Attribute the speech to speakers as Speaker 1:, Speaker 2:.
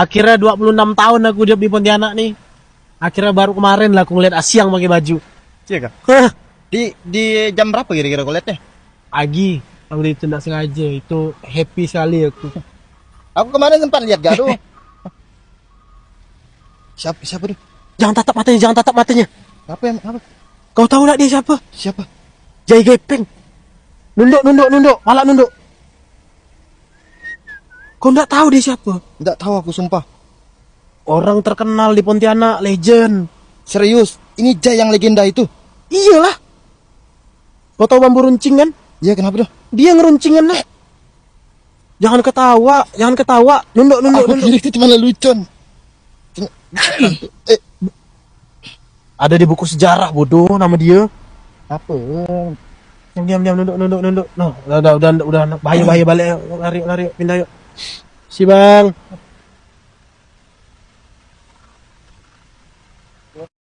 Speaker 1: Akhirnya 26 tahun aku hidup di Pontianak nih. Akhirnya baru kemarin lah aku ngeliat Asyang pakai baju.
Speaker 2: Iya kak.
Speaker 1: Hah,
Speaker 2: Di jam berapa kira-kira kau liatnya?
Speaker 1: Agi, kalau itu tidak sengaja, itu happy sekali aku.
Speaker 2: Aku kemarin sempat lihat gak tuh. Siapa tuh?
Speaker 1: Jangan tatap matanya, jangan tatap matanya.
Speaker 2: Apa yang apa?
Speaker 1: Kau tahu tak dia siapa?
Speaker 2: Siapa?
Speaker 1: Jai Gepeng. Nunduk, malah nunduk. Kau tidak tahu dia siapa?
Speaker 2: Nggak tahu aku sumpah.
Speaker 1: Orang terkenal di Pontianak, legend.
Speaker 2: Serius, ini Jai yang legenda itu.
Speaker 1: Iyalah. Kau tahu bambu runcing kan?
Speaker 2: Iya kenapa tuh?
Speaker 1: Dia ngeruncingin lah. Jangan ketawa. Nunduk.
Speaker 2: Aku kira itu cuma lelucon.
Speaker 1: Ada di buku sejarah bodoh nama dia.
Speaker 2: Apa?
Speaker 1: Diam, nunduk. No, udah bahaya balik. Lari, pindah yuk. Si Bang.